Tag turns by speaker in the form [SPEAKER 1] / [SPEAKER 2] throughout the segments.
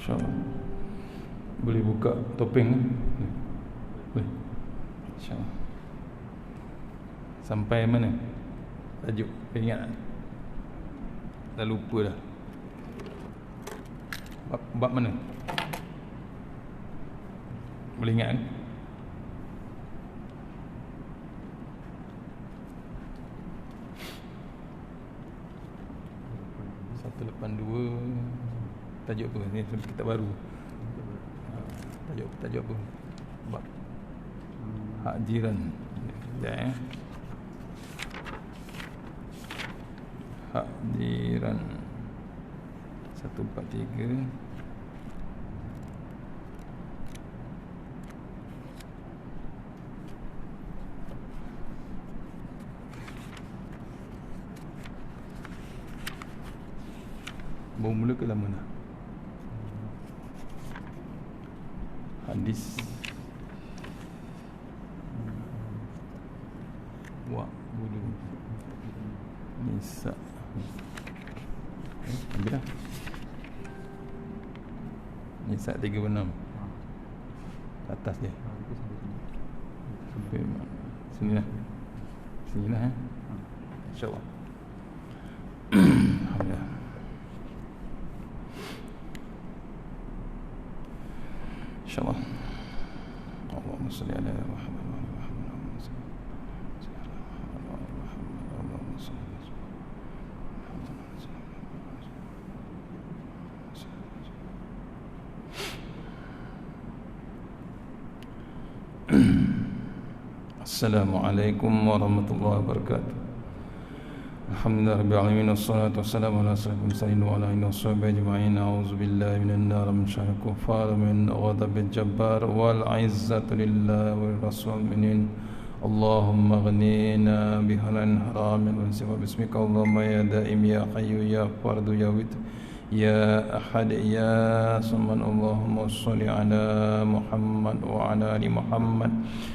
[SPEAKER 1] InsyaAllah. Boleh buka topeng kan? Boleh. InsyaAllah. Sampai mana tajuk? Ingat tak? Dah lupa dah. Bab mana? Boleh ingat kan? Tajuk apa? Ni kitab baru. Tajuk apa? Bab hak jiran. Sekejap hak jiran 143. Baru mula ke lama dah? Hadis wa bulu nisa. Ambil dah. Nisa 36. Atas dia. Sini lah. Sini lah InsyaAllah. Alhamdulillah. InsyaAllah. Allahumma salli ala Muhammad wa ala Muhammad. Allahumma salli ala Assalamualaikum warahmatullahi wabarakatuh. Alhamdulillahirabbil alamin wassalatu wassalamu ala asyrafil mursalin wa ala alihi washabihi ajma'in. A'udzubillahi minan nar min syarril kuffar min ghadabil jabbar wal 'izzatu lillahi wa rasul minin. Allahumma ghnina bihalan haramin wa siwa bismika Allahumma ya daim ya hayyu ya fardu ya wit ya ahad ya samad. Allahumma shalli ala Muhammad wa ala ali Muhammad.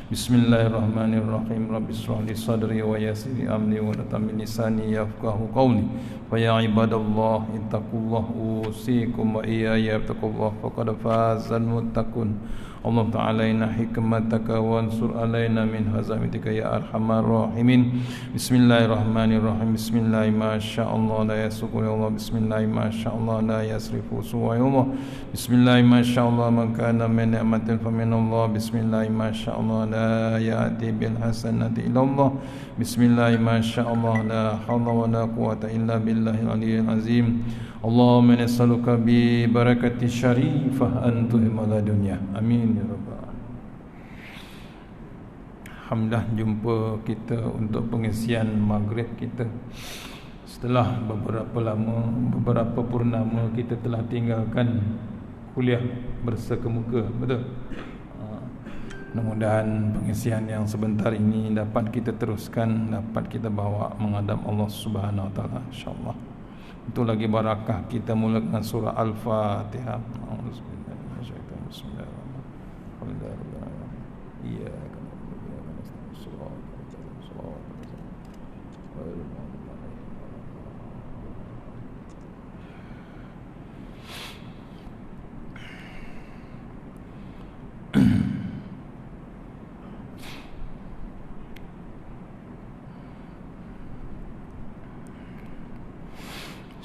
[SPEAKER 1] Bismillahirrahmanirrahim. Rabbi shrah li sadri wa yassir li amri wa tammin lisani yafqahu qawli. Wa ya ibadallah ittaqullaha usikum wa iyaya taqullah faqad fazal muttaqun. Allah ta'ala inna hikmataka wa ansur alaina min hazamitika ya arhamar rahimin. Bismillahirrahmanirrahim. Bismillahi masyaallah la yasuqu ya Allah. Bismillahi masyaallah la yasrifu suwa ya Allah. Bismillahi masyaallah man kana min ni'matin fa min Allah. Bismillahi masyaallah la ya'ti bil hasanati illa Allah. Bismillahi masyaallah la hawla wa la quwwata illa billahil aliyyil azim. Allahumma nas'aluka bi barakati syarifah an tuhimala dunya. Amin ya rabbal alamin. Alhamdulillah, jumpa kita untuk pengisian maghrib kita. Setelah beberapa purnama kita telah tinggalkan kuliah bersekemuka, betul? Mudah-mudahan pengisian yang sebentar ini dapat kita teruskan, dapat kita bawa menghadap Allah Subhanahu wa taala insyaallah. Itu lagi barakah kita mulakan surah Al-Fatihah.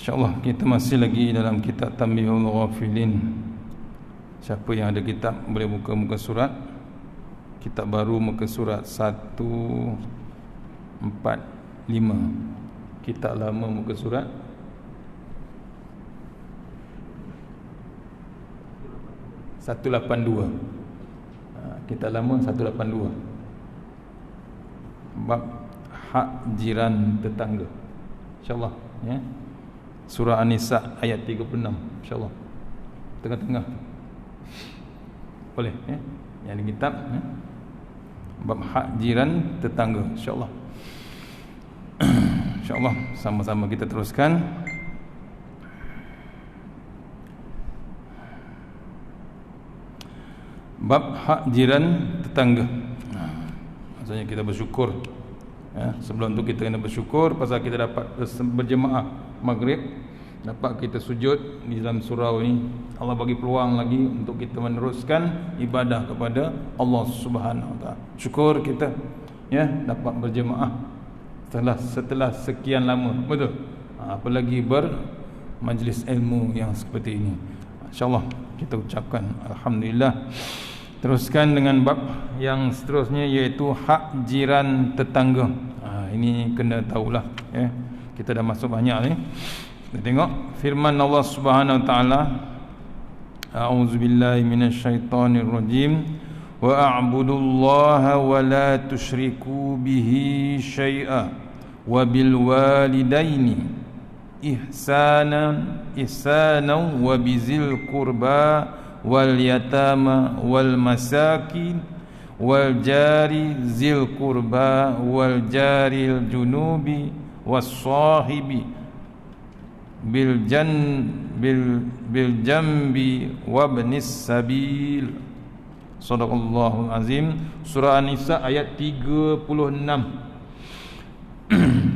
[SPEAKER 1] InsyaAllah kita masih lagi dalam kitab Tanbihul Ghafilin. Siapa yang ada kitab boleh buka muka surat. Kitab baru muka surat 145. Kitab lama muka surat 182. Kitab lama 182. Bab hak jiran tetangga. InsyaAllah, ya. Surah An-Nisa ayat 36, InsyaAllah. Tengah-tengah. Boleh, ya. Yang di kitab, ya. Bab hak jiran tetangga, InsyaAllah. InsyaAllah, sama-sama kita teruskan. Bab hak jiran tetangga. Maksudnya kita bersyukur, ya. Sebelum tu kita kena bersyukur pasal kita dapat berjemaah maghrib, dapat kita sujud di dalam surau ini. Allah bagi peluang lagi untuk kita meneruskan ibadah kepada Allah Subhanahu Wa Taala. Syukur kita, ya, dapat berjemaah setelah sekian lama, betul. Apalagi bermajlis ilmu yang seperti ini. InsyaAllah kita ucapkan alhamdulillah. Teruskan dengan bab yang seterusnya, iaitu hak jiran tetangga. Ini kena tahulah, ya. Kita dah masuk banyak ni. Kita tengok firman Allah Subhanahu Wa Taala, a'udzubillahi minasyaitonirrajim, wa a'budullaha wa la tusyriku bihi syai'a wa bil walidaini ihsanan wa bizil qurba wal yatama wal masakin wal jari zil qurba wal jaril junubi was sahibi bil jambi wabnis sabil. Sadaqallahul azim. Surah An-Nisa ayat 36.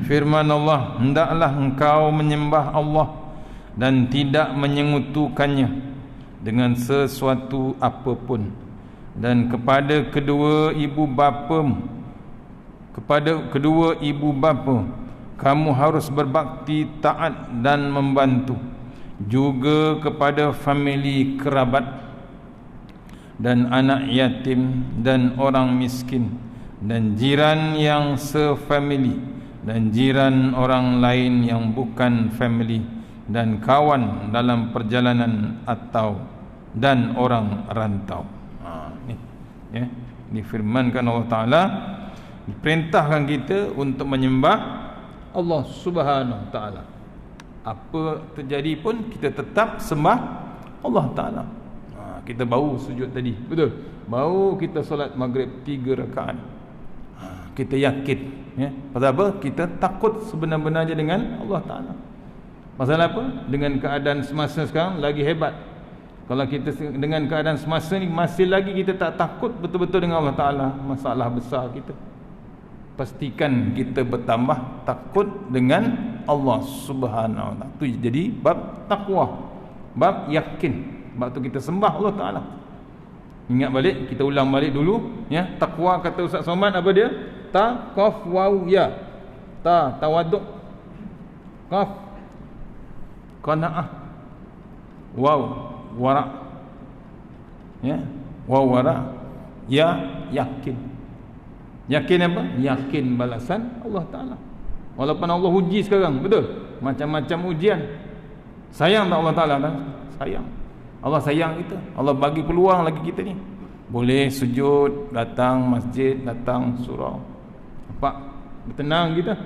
[SPEAKER 1] Firman Allah, hendaklah engkau menyembah Allah dan tidak menyengutukannya dengan sesuatu apapun, dan kepada kedua ibu bapa kamu harus berbakti, taat dan membantu, juga kepada famili kerabat dan anak yatim dan orang miskin dan jiran yang sefamili dan jiran orang lain yang bukan famili dan kawan dalam perjalanan dan orang rantau. Ni, ya, difirmankan Allah Taala, diperintahkan kita untuk menyembah Allah Subhanahu Wa Taala. Apa terjadi pun kita tetap sembah Allah Taala. Kita baru sujud tadi, betul? Baru kita solat maghrib 3 rakaat. Kita yakin, ya. Pasal apa? Kita takut sebenar-benarnya dengan Allah Taala. Pasal apa? Dengan keadaan semasa sekarang lagi hebat. Kalau kita dengan keadaan semasa ni masih lagi kita tak takut betul-betul dengan Allah Ta'ala, masalah besar kita. Pastikan kita bertambah takut dengan Allah Subhanahu Wa Ta'ala. Itu jadi bab takwa, bab yakin. Bab tu kita sembah Allah Ta'ala. Ingat balik, kita ulang balik dulu, ya. Takwa kata Ustaz Somad apa dia? Ta, qaf, waw, ya. Ta, tawaduk. Qaf, qanaah. Waw, wara', ya. Waw, wara'. Ya, yakin. Yakin apa? Yakin balasan Allah Ta'ala. Walaupun Allah uji sekarang, betul? Macam-macam ujian. Sayang tak Allah Ta'ala? Sayang. Allah sayang kita. Allah bagi peluang lagi kita ni. Boleh sujud, datang masjid, datang surau. Nampak? Bertenang kita.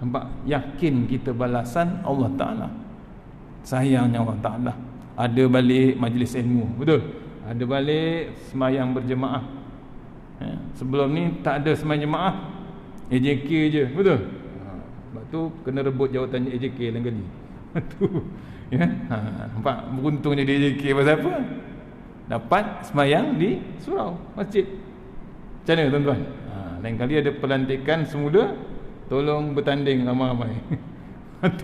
[SPEAKER 1] Nampak? Yakin kita balasan Allah Ta'ala. Sayangnya Allah Ta'ala. Ada balik majlis ilmu, betul? Ada balik semayang berjemaah, ya. Sebelum ni tak ada semayang jemaah, AJK je, betul? Sebab tu kena rebut jawatan AJK lain kali. Tu, ya. Nampak beruntung jadi AJK pasal apa? Dapat semayang di surau, masjid. Macam mana tuan-tuan? Lain kali ada pelantikan semula, tolong bertanding ramai-ramai.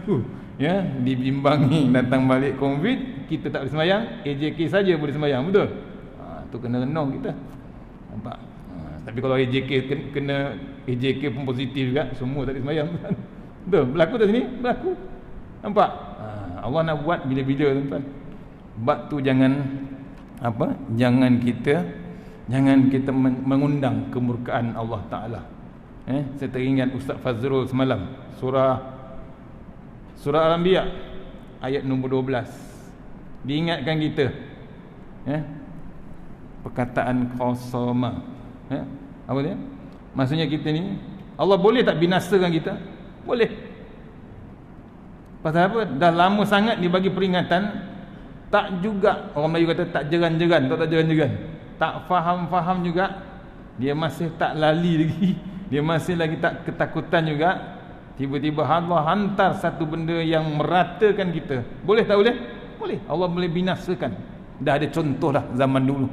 [SPEAKER 1] Tu, ya, dibimbangi datang balik COVID, kita tak boleh semayang, AJK saja boleh semayang, betul? Tu kena renung kita. Nampak? Tapi kalau AJK kena AJK pun positif juga, semua tak boleh semayang. Betul? Berlaku tak sini? Berlaku. Nampak? Allah nak buat bila-bila, tuan-tuan. Sebab tu jangan apa? Jangan kita mengundang kemurkaan Allah Ta'ala. Saya teringat Ustaz Fazrul semalam, Surah Al-Anbiya ayat nombor 12. Diingatkan kita, ya, perkataan qasama, ya, apa dia? Maksudnya kita ni Allah boleh tak binasakan kita? Boleh. Pasal apa? Dah lama sangat dia bagi peringatan, tak juga, orang Melayu kata tak jeran-jeran, tak jeran-jeran, tak faham-faham juga, dia masih tak lali lagi, dia masih lagi tak ketakutan juga. Tiba-tiba Allah hantar satu benda yang meratakan kita. Boleh tak boleh? Boleh. Allah boleh binasakan. Dah ada contoh dah zaman dulu.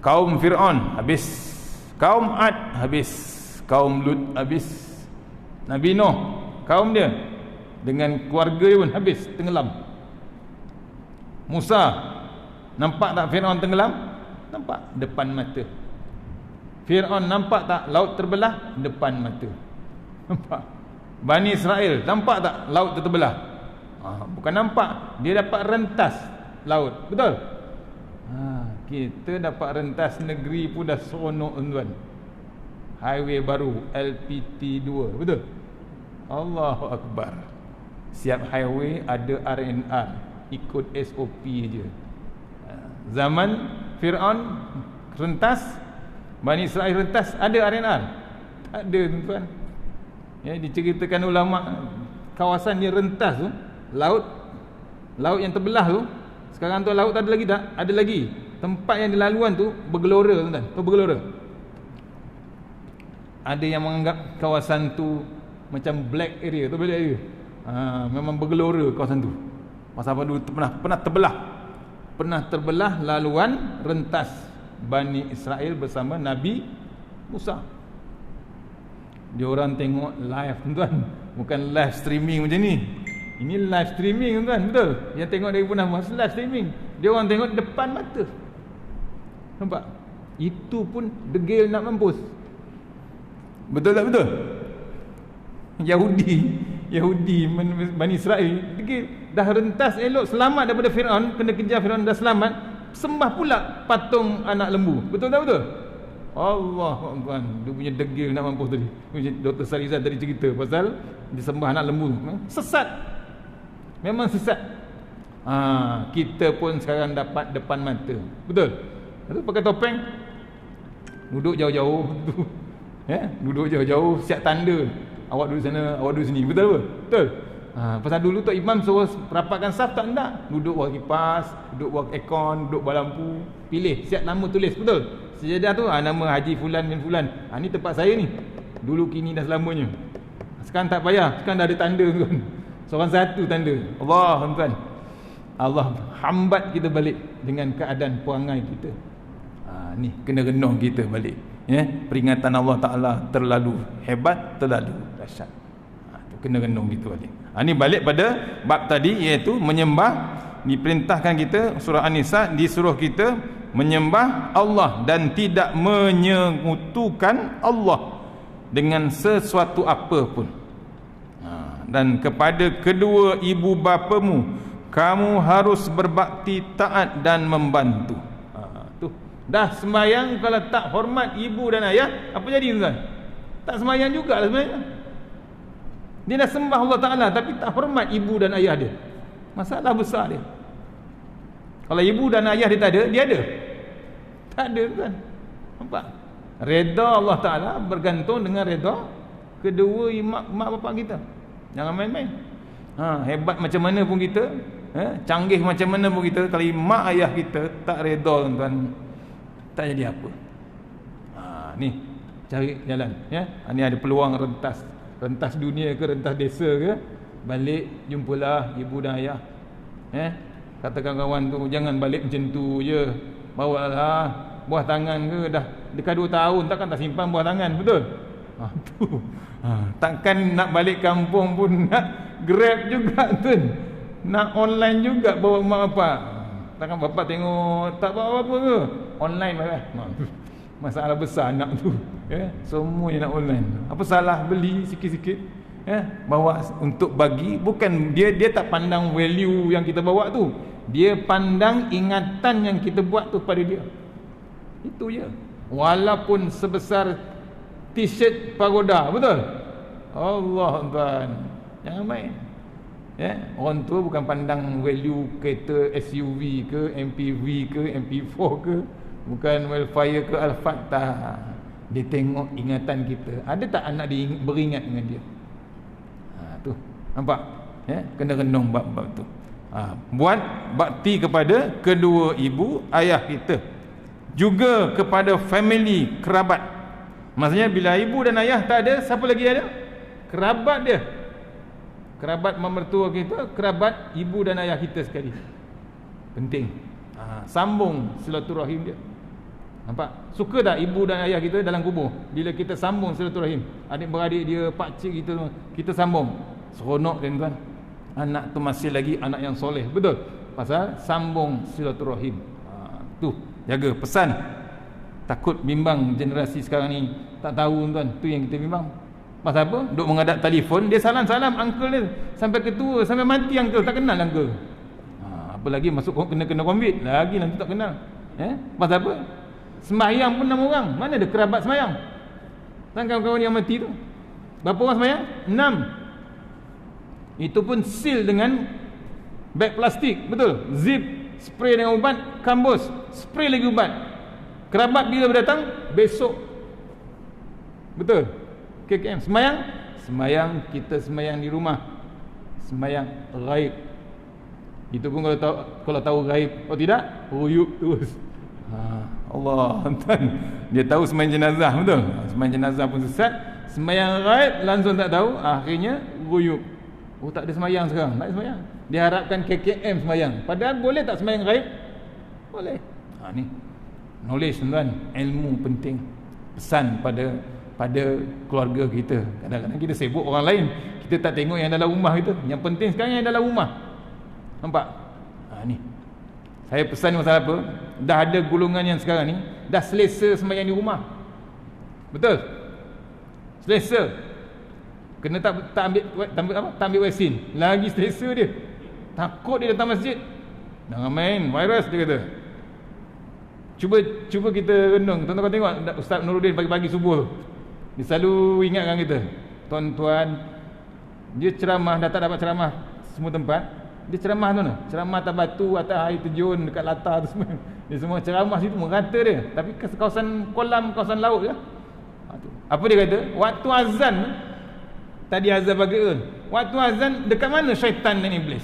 [SPEAKER 1] Kaum Fir'aun habis, kaum Ad habis, kaum Lut habis, Nabi Nuh kaum dia dengan keluarga dia pun habis, tenggelam. Musa, nampak tak Fir'aun tenggelam? Nampak depan mata. Fir'aun nampak tak laut terbelah? Depan mata. Nampak. Bani Israel nampak tak laut terbelah? Bukan nampak, dia dapat rentas laut. Betul? Kita dapat rentas negeri pun dah seronok tuan. Highway baru LPT2, betul? Allahu Akbar. Siap highway ada R&R, ikut SOP je. Zaman Fir'aun rentas, Bani Israel rentas, ada R&R? Tak ada tuan. Ya, diceritakan ulama kawasan dia rentas tu, laut yang terbelah tu, sekarang tu laut tak ada lagi tak? Ada lagi. Tempat yang dilaluan tu bergelora tuan. Tu bergelora. Ada yang menganggap kawasan tu macam black area, tu black area. Memang bergelora kawasan tu. Pasal apa dulu pernah terbelah laluan rentas Bani Israel bersama Nabi Musa. Dia orang tengok live tuan, bukan live streaming macam ni. Ini live streaming tuan, betul? Yang tengok dari pun nama live streaming. Dia orang tengok depan mata. Nampak? Itu pun degil nak mampus. Betul tak betul? Yahudi Bani Israel degil, dah rentas elok, selamat daripada Fir'aun, kena kejar Fir'aun, dah selamat, sembah pula patung anak lembu. Betul tak betul? Allah Akbar. Dia punya degil nak mampus tadi. Dr. Sarizal tadi cerita pasal disembah anak lembu. Sesat. Memang sesat. Kita pun sekarang dapat depan mata. Betul? Betul, pakai topeng, duduk jauh-jauh tu. Ya, duduk jauh-jauh, siap tanda. Awak duduk sana, awak duduk sini. Betul apa? Betul. Pasal dulu Tok Imam suruh rapatkan saf, tak nak. Duduk bawah kipas, duduk bawah aircon, duduk bawah lampu. Pilih, siap nama tulis. Betul? Sejadah tu nama Haji Fulan bin Fulan. Ni tempat saya ni. Dulu kini dah selamanya. Sekarang tak payah, sekarang dah ada tanda tuan. Seorang satu tanda. Allah tuan. Allah hambat kita balik dengan keadaan perangai kita. Ni kena renung kita balik. Ya, peringatan Allah Taala terlalu hebat, terlalu dahsyat. Tu kena renung kita balik. Ni balik pada bab tadi, iaitu menyembah. Diperintahkan kita, surah An-Nisa disuruh kita menyembah Allah dan tidak menyekutukan Allah dengan sesuatu apa pun. Dan kepada kedua ibu bapamu kamu harus berbakti, taat dan membantu. Tu dah sembahyang, kalau tak hormat ibu dan ayah, apa jadi tuan? Tak sembahyang jugalah sebenarnya. Dia dah sembah Allah Ta'ala tapi tak hormat ibu dan ayah dia. Masalah besar dia. Kalau ibu dan ayah dia tak ada, dia ada? Tak ada kan? Nampak? Reda Allah Ta'ala bergantung dengan reda kedua mak bapak kita. Jangan main-main. Hebat macam mana pun kita, canggih macam mana pun kita, kalau mak ayah kita tak reda tuan, tak jadi apa. Ni cari jalan, ya. Ni ada peluang rentas dunia ke, rentas desa ke, balik jumpalah ibu dan ayah. Katakan kawan tu, jangan balik macam tu je, bawalah buah tangan ke, dah dekat 2 tahun takkan tak simpan buah tangan, betul? Tu takkan nak balik kampung pun nak Grab juga tu, nak online juga bawa mak bapak. Takkan bapak tengok tak bawa apa ke, online lah. Masalah besar anak tu, ya. Semuanya nak online. Apa salah beli sikit-sikit, ya, bawa untuk bagi. Bukan dia tak pandang value yang kita bawa tu, dia pandang ingatan yang kita buat tu pada dia. Itu je. Walaupun sebesar t-shirt pagoda, betul? Allah tuan, jangan main. Ya, orang tua bukan pandang value kereta SUV ke, MPV ke, MP4 ke, bukan Wildfire ke, Alphard, tak.
[SPEAKER 2] Dia tengok ingatan kita. Ada tak anak dia beringat dengan dia? Tu nampak kena renung bab-bab tu. Buat bakti kepada kedua ibu ayah kita, juga kepada family kerabat. Maksudnya bila ibu dan ayah tak ada, siapa lagi ada? Kerabat dia, kerabat memertua kita, kerabat ibu dan ayah kita sekali. Penting. Sambung silaturahim dia. Nampak? Suka tak ibu dan ayah kita dalam kubur? Bila kita sambung silaturahim, adik-beradik dia, pakcik kita sambung. Seronok kan tuan. Anak tu masih lagi anak yang soleh. Betul? Pasal sambung silaturahim. Tu jaga pesan. Takut bimbang generasi sekarang ni tak tahu tuan. Tu yang kita bimbang. Pasal apa? Duk mengadap telefon, dia salam-salam uncle dia sampai ketua, sampai mati uncle, tak kenal uncle. Apa lagi masuk kena COVID lagi nanti tak kenal. Pasal apa? Sembahyang pun 6 orang. Mana ada kerabat sembahyang? Dan kawan-kawan yang mati tu, berapa orang sembahyang? 6. Itu pun seal dengan beg plastik. Betul? Zip, spray dengan ubat, kambus, spray lagi ubat. Kerabat bila berdatang, besok. Betul? KKM sembahyang? Sembahyang, kita sembahyang di rumah. Sembahyang ghaib. Itu pun kalau tahu ghaib. Kalau tidak, ruyuk terus. Allah, tuan. Dia tahu sembahyang jenazah, betul? Sembahyang jenazah pun sesat. Sembahyang ghaib langsung tak tahu, akhirnya ruyuk. Oh, tak ada sembahyang sekarang. Tak ada sembahyang. Diharapkan KKM sembahyang. Padahal boleh tak sembahyang ghaib? Boleh. Ni knowledge, tuan. Ilmu penting. Pesan pada keluarga kita. Kadang-kadang kita sibuk orang lain, kita tak tengok yang dalam rumah kita. Yang penting sekarang yang dalam rumah. Nampak? Ni saya pesan ni pasal apa? Dah ada golongan yang sekarang ni dah selesa sembahyang di rumah. Betul? Selesa. Kena tak ambil vaksin, lagi selesa dia. Takut dia datang masjid. Jangan main, virus dia kata. Cuba kita renung. Tuan-tuan tengok Ustaz Nuruddin pagi-pagi subuh, dia selalu ingatkan kita, tuan-tuan, dia ceramah, dah tak dapat ceramah semua tempat. Dia ceramah tu, ceramah atas batu, atas air terjun, dekat latar tu semua. Dia semua ceramah situ merata dia. Tapi kawasan kolam, kawasan laut je. Apa dia kata? Waktu azan, tadi azan maghrib, waktu azan dekat mana syaitan dan iblis?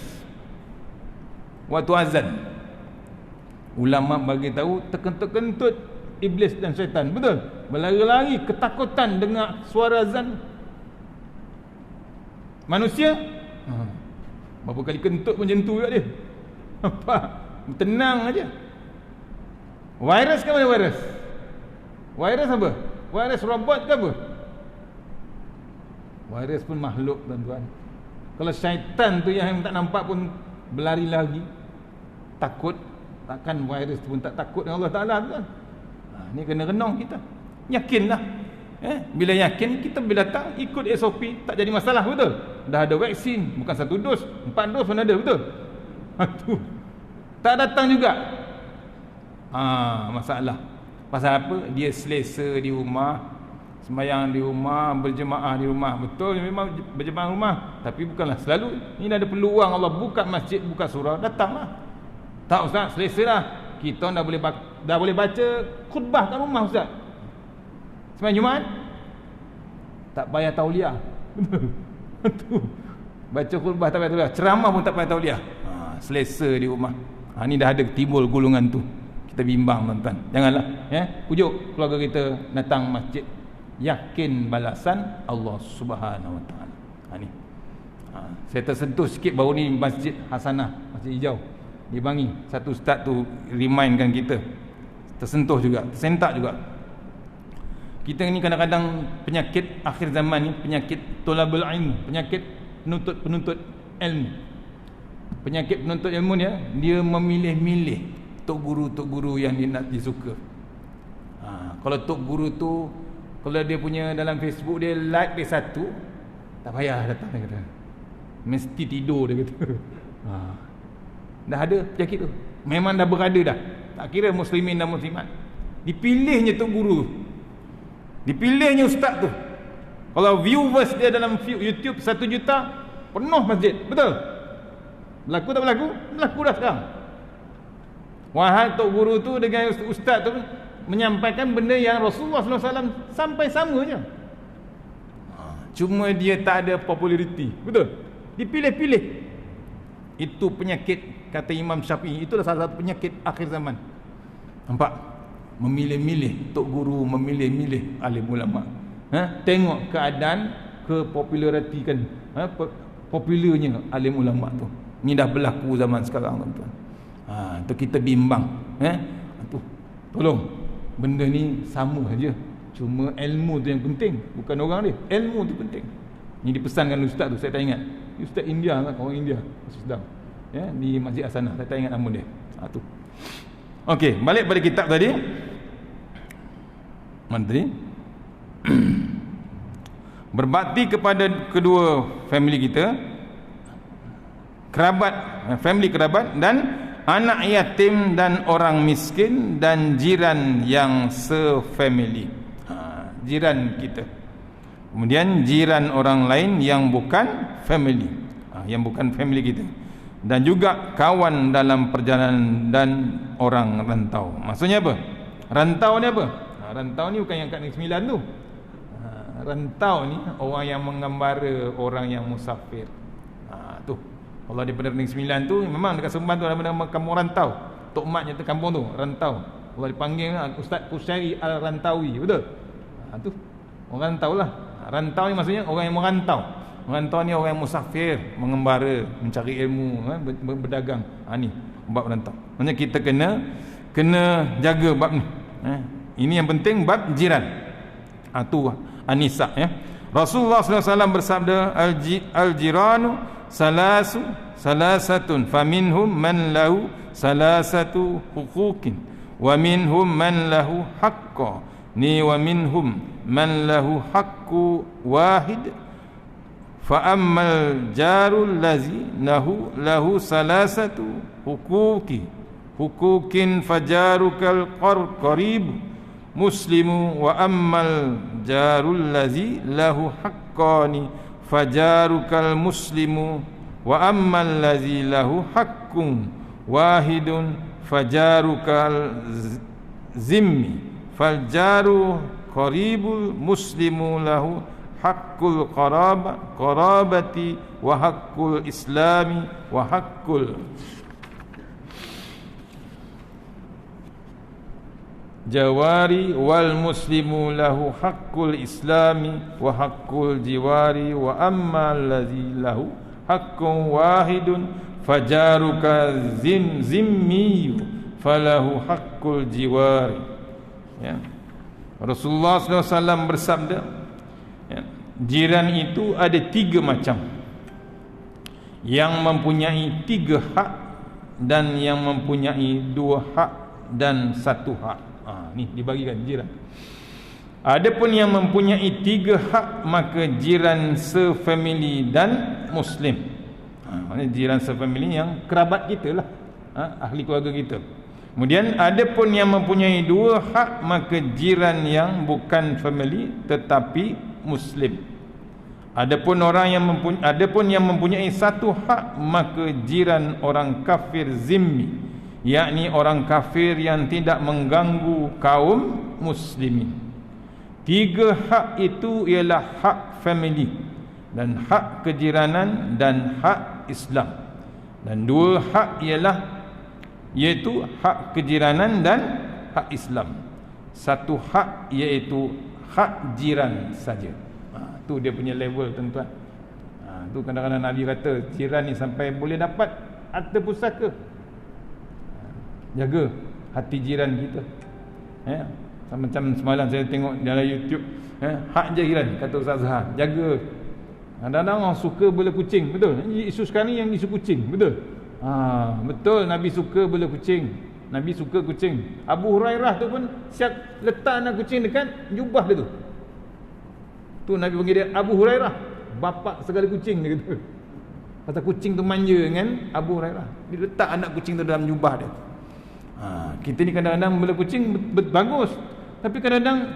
[SPEAKER 2] Waktu azan, ulama bagi tahu terkentut-kentut iblis dan syaitan. Betul? Berlari-lari ketakutan dengar suara azan. Manusia berapa kali kentut pun macam tu juga dia. Apa? Tenang aja. Virus ke mana virus? Virus apa? Virus robot ke apa? Virus pun makhluk, tuan-tuan. Kalau syaitan tu yang tak nampak pun berlari-lari takut, takkan virus pun tak takut dengan Allah Ta'ala, tuan. Ni kena renung kita. Yakinlah. Bila yakin, kita bila datang ikut SOP, tak jadi masalah. Betul? Dah ada vaksin, bukan 1 dos, 4 dos pun ada. Betul? Tak datang juga, masalah. Pasal apa? Dia selesa di rumah, sembahyang di rumah, berjemaah di rumah. Betul, memang berjemaah rumah, tapi bukanlah selalu. Ini ada peluang Allah buka masjid, buka surau, datanglah. Tak Ustaz, selesa lah. Kita dah boleh baca khutbah kat rumah Ustaz. Sembahyang Jumaat tak payah tauliah. Tu baca khutbah tak payah tauliah, ceramah pun tak payah tauliah. Selesa di rumah. Ni dah ada timbul golongan tu. Kita bimbang, tuan-tuan. Janganlah pujuk keluarga kita datang masjid, yakin balasan Allah Subhanahu Wa Taala. Ni saya tersentuh sikit baru ni Masjid Hasanah, Masjid Hijau di Bangi. Satu ustaz tu remindkan kita, tersentuh juga, tersentak juga. Kita ni kadang-kadang penyakit akhir zaman ni, penyakit tolabul ilmu, penyakit penuntut ilmu. Penyakit penuntut ilmu dia memilih-milih tok guru yang dia nak disuka. Kalau tok guru tu, kalau dia punya dalam Facebook dia like dia satu, tak payah datang, dia kata. Mesti tidur, dia kata. Dah ada penyakit tu. Memang dah berada dah. Tak kira muslimin dan muslimat. Dipilihnya tok guru, dipilihnya ustaz tu. Kalau viewers dia dalam YouTube 1 juta, penuh masjid. Betul? Berlaku tak berlaku? Berlaku dah sekarang. Wahai tok guru tu dengan ustaz tu menyampaikan benda yang Rasulullah SAW sampai sama je. Cuma dia tak ada populariti. Betul? Dipilih-pilih. Itu penyakit, kata Imam Syafi'i, itulah salah satu penyakit akhir zaman. Nampak? Memilih-milih tok guru, memilih-milih alim ulama. Tengok keadaan kepopularitikan, popularnya alim ulama tu. Ni dah berlaku zaman sekarang, tuan-tuan. Tu kita bimbang. Tu tolong, benda ni sama saja. Cuma ilmu tu yang penting, bukan orang dia. Ilmu tu penting. Ni dipesankan ustaz tu, saya tak ingat. Ustaz India lah, orang India masih sedang. Di Masjid Hasanah, saya tak ingat nama dia. Tu. Okey, balik pada kitab tadi. Mana tadi? Berbakti kepada kedua family kita, kerabat, family kerabat, dan anak yatim dan orang miskin dan jiran yang sefamily. Jiran kita. Kemudian jiran orang lain yang bukan family, yang bukan family kita. Dan juga kawan dalam perjalanan dan orang rantau. Maksudnya apa? Rantau ni apa? Rantau ni bukan yang kat Negeri Sembilan tu. Rantau ni orang yang mengembara, orang yang musafir. Tu. Allah daripada Negeri Sembilan tu memang dekat Seremban tu ada nama kampung rantau. Tok Mat nyata kampung tu rantau. Allah dipanggil Ustaz Kusyairi Al-Rantawi. Betul? Tu. Orang rantau lah. Rantau ni maksudnya orang yang merantau. Merantau ni orang yang musafir, mengembara, mencari ilmu, berdagang. Ni bab rantau. Maksudnya kita kena jaga bab ni. Ini yang penting, bab jiran. Tu An-Nisa, Rasulullah SAW bersabda, al-jiranu salasatun faminhum man lahu salasatu huquqin wa minhum man lahu haqqa wa minhum man lahu haqqu wahid fa ammal jarul ladzi lahu salasatu huquqin fajarukal qarib muslimu wa ammal jarul ladzi lahu haqqani fajarukal muslimu wa ammal ladzi lahu haqqun wahidun fajarukal zimmi faljaru qaribul muslimu lahu haqqul qarabati wa haqqul islami wa haqqul jawari wal muslimu lahu haqqul islami wa haqqul jiwari wa amma allazi lahu haqqun wahidun fajaruka zimmi falahu haqqul jiwari. Rasulullah SAW bersabda, jiran itu ada 3 macam, yang mempunyai 3 hak dan yang mempunyai 2 hak dan 1 hak. Ni dibagikan jiran. Adapun yang mempunyai 3 hak, maka jiran sefamily dan muslim. Maksudnya jiran sefamily yang kerabat kita lah, ahli keluarga kita. Kemudian adapun yang mempunyai 2 hak, maka jiran yang bukan family tetapi muslim. Adapun yang mempunyai 1 hak, maka jiran orang kafir zimmi, yakni orang kafir yang tidak mengganggu kaum muslimin. 3 hak itu ialah hak family dan hak kejiranan dan hak Islam. Dan 2 hak iaitu hak kejiranan dan hak Islam. 1 hak iaitu hak jiran saja. Tu dia punya level, tuan-tuan. Tu kadang-kadang Nabi kata jiran ni sampai boleh dapat harta pusaka. Jaga hati jiran kita. Macam semalam saya tengok dalam YouTube, hak jiran, kata Ustaz Zahar, jaga. Kadang-kadang orang suka bela kucing, betul? Isu sekarang ni yang isu kucing, betul? Betul, Nabi suka bela kucing. Nabi suka kucing. Abu Hurairah tu pun siap letak anak kucing dekat jubah dia tu. Tu Nabi panggil dia Abu Hurairah, bapak segala kucing, dia kata. Pasal kucing tu manja dengan Abu Hurairah. Dia letak anak kucing tu dalam jubah dia. Kita ni kadang-kadang bela kucing bagus, tapi kadang-kadang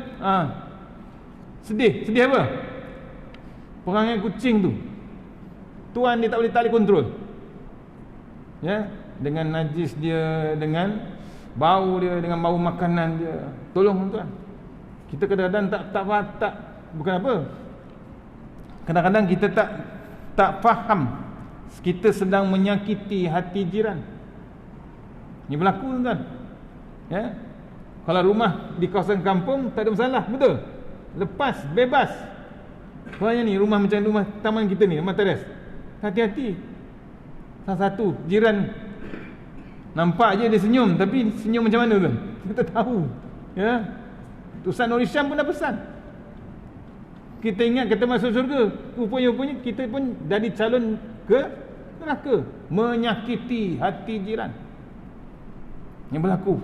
[SPEAKER 2] sedih apa? Perangai kucing tu, tuan dia tak boleh tarik kontrol. Dengan najis dia, dengan bau dia dengan bau makanan dia. Tolong tuan. Kita kadang-kadang tak bukan apa. Kadang-kadang kita tak faham kita sedang menyakiti hati jiran. Ini berlaku tuan. Ya. Kalau rumah di kawasan kampung tak ada masalah, betul? Lepas, bebas. Soalnya ni rumah macam rumah taman kita ni, rumah teres. Hati-hati. Salah satu jiran nampak je dia senyum, tapi senyum macam mana tuan? Kita tahu. Ya. Ustaz Nur Hisham pun dah pesan. Kita ingat kita masuk syurga, rupanya kita pun jadi calon ke neraka, menyakiti hati jiran. Yang berlaku.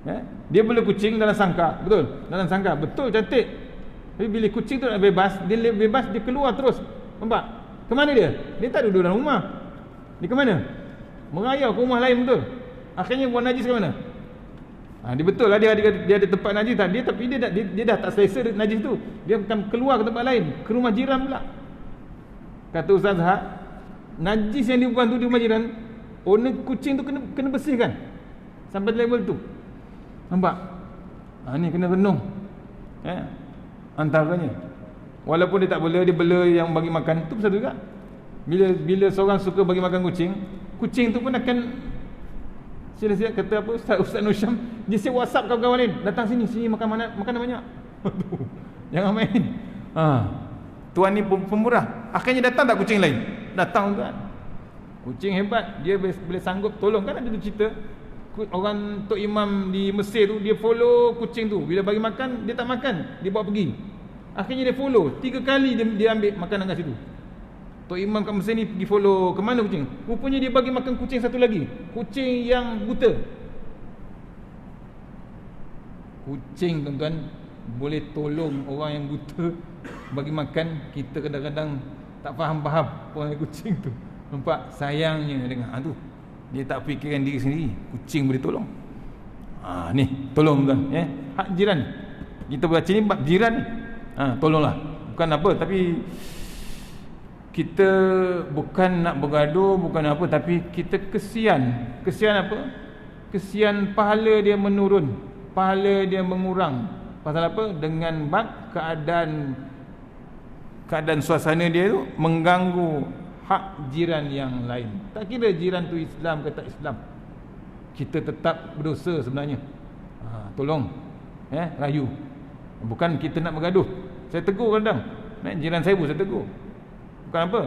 [SPEAKER 2] Ya? Dia boleh kucing dalam sangkar, betul? Dalam sangkar, betul, cantik. Tapi bila kucing tu nak bebas, dia keluar terus. Nampak? Ke mana dia? Dia tak duduk dalam rumah. Dia ke mana? Merayau ke rumah lain, betul? Akhirnya buat najis ke mana? Dia betul lah, dia ada tempat najis tak? Tapi dia dah tak selesa najis tu. Dia akan keluar ke tempat lain, ke rumah jiran pula. Kata Ustaz Zahad, najis yang dibuang tu di rumah jiran, owner kucing tu kena bersihkan sampai level tu. Nampak? Ni kena renung. Antaranya. Walaupun dia tak boleh, dia bela yang bagi makan, tu pasal juga. Bila seorang suka bagi makan kucing tu pun akan sila-sila kata apa, Ustaz Nur Syam, dia siap WhatsApp kawan-kawan lain, datang sini makanan banyak. Jangan main. Tuan ni pemurah. Akhirnya datang tak kucing lain? Datang tuan. Kucing hebat, dia boleh sanggup tolong. Kan ada tu cerita orang Tok Imam di Mesir tu, dia follow kucing tu. Bila bagi makan, dia tak makan, dia bawa pergi. Akhirnya dia follow 3 kali dia ambil makanan kat situ. Tok Imam kat Mesir ni pergi follow ke mana kucing. Rupanya dia bagi makan kucing satu lagi, kucing yang buta. Kucing tuan-tuan boleh tolong orang yang buta bagi makan. Kita kadang-kadang tak faham-faham orang kucing tu. Nampak sayangnya dengan tu. Dia tak fikirkan diri sendiri, kucing boleh tolong. Ni tolong tuan, hak jiran. Kita baca ni bab jiran ni. Tolonglah. Bukan apa, tapi kita bukan nak bergaduh, bukan apa, tapi kita kesian. Kesian apa? Kesian pahala dia menurun, pahala dia mengurang. Pasal apa? Dengan bab keadaan suasana dia tu mengganggu hak jiran yang lain. Tak kira jiran tu Islam ke tak Islam, kita tetap berdosa sebenarnya. Tolong rayu. Bukan kita nak bergaduh. Saya tegur kadang, jiran saya pun saya tegur. Bukan apa,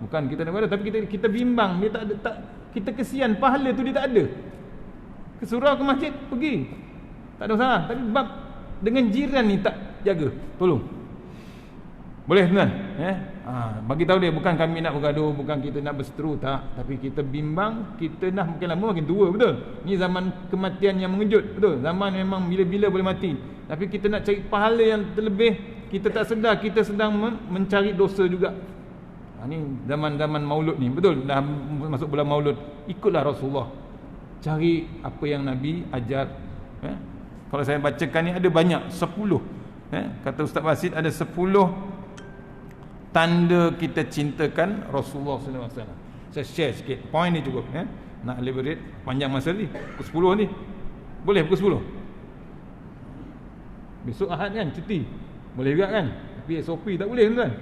[SPEAKER 2] bukan kita nak bergaduh, tapi kita bimbang. Dia tak ada, kita kesian pahala tu dia tak ada. Ke surau, ke masjid pergi, tak ada masalah. Tapi bab dengan jiran ni tak jaga, tolong. Boleh tuan? Bagi tahu dia, bukan kami nak bergaduh, bukan kita nak berseteru, tak. Tapi kita bimbang, kita dah makin lama makin tua, betul? Ni zaman kematian yang mengejut, betul? Zaman memang bila-bila boleh mati. Tapi kita nak cari pahala yang terlebih, kita tak sedar kita sedang mencari dosa juga. Ni zaman-zaman maulud ni, betul? Dah masuk bulan maulud, ikutlah Rasulullah, cari apa yang Nabi ajar. Kalau saya bacakan ni ada banyak, 10. Kata Ustaz Basit ada 10 tanda kita cintakan Rasulullah SAW. Saya share sikit, point ni cukup. Nak elaborate panjang masa ni, pukul 10 ni. Boleh pukul 10? Besok Ahad kan, cuti. Boleh juga kan? Tapi SOP tak boleh tuan.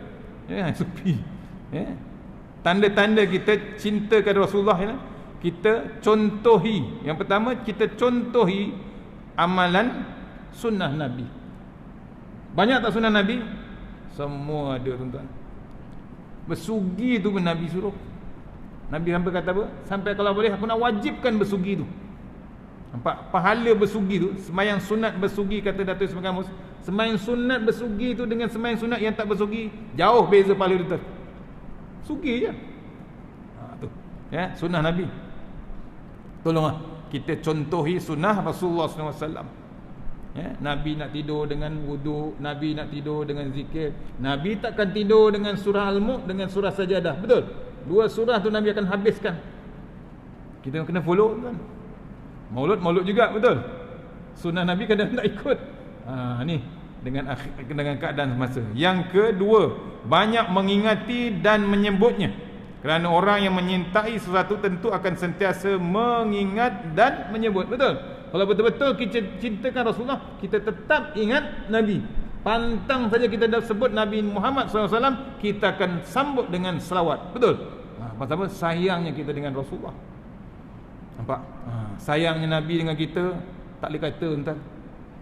[SPEAKER 2] SOP. Tanda-tanda kita cintakan Rasulullah, kita contohi. Yang pertama, kita contohi amalan sunnah Nabi. Banyak tak sunnah Nabi? Semua ada tuan-tuan. Bersugi tu pun Nabi suruh. Nabi sampai kata apa? Sampai kalau boleh aku nak wajibkan bersugi tu. Nampak? Pahala bersugi tu, sembahyang sunat bersugi, kata Datuk Ismail Kamus, sembahyang sunat bersugi tu dengan sembahyang sunat yang tak bersugi, jauh beza pahala dia. Sugi je. Tu. Sunnah Nabi. Tolonglah kita contohi sunnah Rasulullah SAW. Nabi nak tidur dengan wuduk, Nabi nak tidur dengan zikir. Nabi takkan tidur dengan surah Al-Mulk dengan surah Sajadah, betul? 2 surah tu Nabi akan habiskan. Kita kena follow kan. Maulud juga, betul? Sunnah Nabi kadang tak ikut. Ni dengan keadaan semasa. Yang kedua, banyak mengingati dan menyebutnya. Kerana orang yang menyintai sesuatu tentu akan sentiasa mengingat dan menyebut, betul? Kalau betul-betul kita cintakan Rasulullah, kita tetap ingat Nabi. Pantang saja kita dah sebut Nabi Muhammad SAW, kita akan sambut dengan selawat. Betul? Pasal apa? Sayangnya kita dengan Rasulullah. Nampak? Sayangnya Nabi dengan kita, tak boleh kata entah.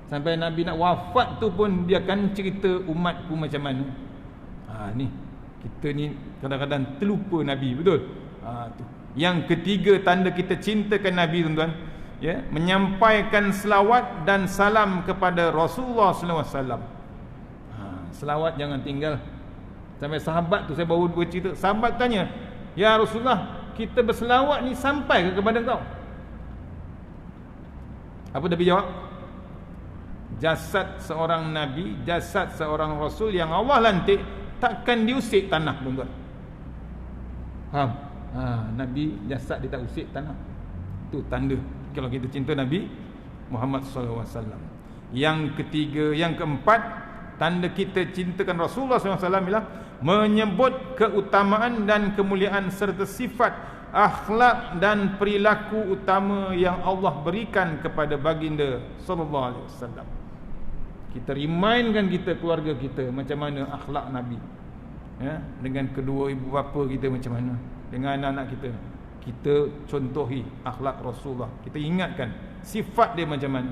[SPEAKER 2] Sampai Nabi nak wafat tu pun dia akan cerita umatku macam mana. Ni kita ni kadang-kadang terlupa Nabi. Betul? Tu. Yang ketiga tanda kita cintakan Nabi, tuan-tuan, ya, menyampaikan selawat dan salam kepada Rasulullah sallallahu alaihi wasallam. Selawat jangan tinggal. Sampai sahabat tu, saya baru bercerita, sahabat tanya, "Ya Rasulullah, kita berselawat ni sampai ke kepada engkau?" Apa Nabi jawab? Jasad seorang Nabi, jasad seorang Rasul yang Allah lantik takkan diusik tanah, tuan-tuan. Faham? Nabi jasad dia tak usik tanah. Tu tanda kalau kita cinta Nabi Muhammad sallallahu alaihi wasallam. Yang ketiga, yang keempat, tanda kita cintakan Rasulullah SAW ialah menyebut keutamaan dan kemuliaan serta sifat, akhlak dan perilaku utama yang Allah berikan kepada baginda sallallahu alaihi wasallam. Kita remindkan kita, keluarga kita, macam mana akhlak Nabi, ya, dengan kedua ibu bapa kita macam mana, dengan anak-anak kita. Kita contohi akhlak Rasulullah, kita ingatkan sifat dia macam mana.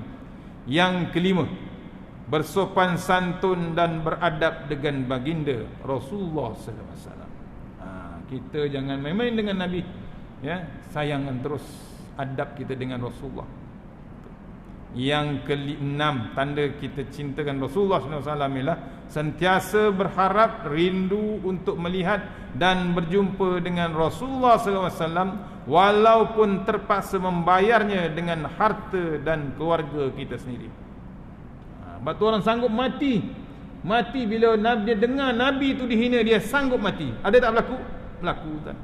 [SPEAKER 2] Yang kelima, bersopan santun dan beradab dengan baginda Rasulullah sallallahu alaihi wasallam. Kita jangan main-main dengan Nabi, ya, sayangkan terus adab kita dengan Rasulullah. Yang keenam, tanda kita cintakan Rasulullah sallallahu alaihi wasallam ialah sentiasa berharap, rindu untuk melihat dan berjumpa dengan Rasulullah sallallahu alaihi wasallam, walaupun terpaksa membayarnya dengan harta dan keluarga kita sendiri. Sebab tu orang sanggup mati bila dia dengar Nabi tu dihina, dia sanggup mati. Ada tak berlaku? Berlaku kan.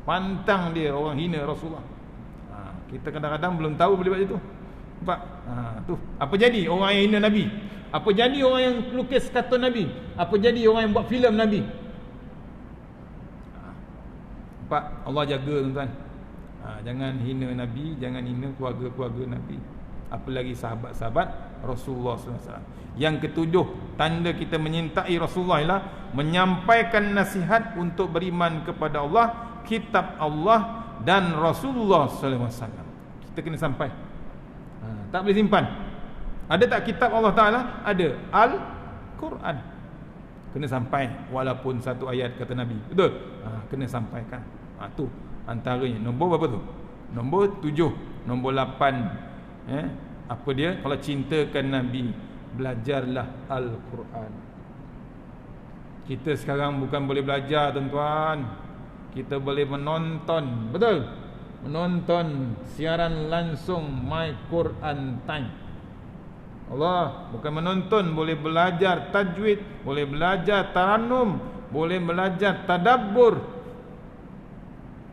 [SPEAKER 2] Pantang dia orang hina Rasulullah. Kita kadang-kadang belum tahu boleh buat itu. Nampak? Tu. Apa jadi orang yang hina Nabi? Apa jadi orang yang lukis kata Nabi? Apa jadi orang yang buat filem Nabi? Nampak? Allah jaga, tuan-tuan. Jangan hina Nabi, jangan hina keluarga-keluarga Nabi, apalagi sahabat-sahabat Rasulullah SAW. Yang ketujuh, tanda kita menyintai Rasulullah ialah menyampaikan nasihat untuk beriman kepada Allah, kitab Allah dan Rasulullah SAW. Kita kena sampai. Tak boleh simpan. Ada tak kitab Allah Ta'ala? Ada. Al-Quran. Kena sampai, walaupun satu ayat kata Nabi. Betul? Kena sampaikan. Tu antaranya. Nombor berapa tu? Nombor 7. Nombor 8. Apa dia? Kalau cintakan Nabi, belajarlah Al-Quran. Kita sekarang bukan boleh belajar, tuan-tuan, kita boleh menonton. Betul? Menonton siaran langsung My Quran Time. Allah, bukan menonton, boleh belajar tajwid, boleh belajar taranum, boleh belajar tadabbur.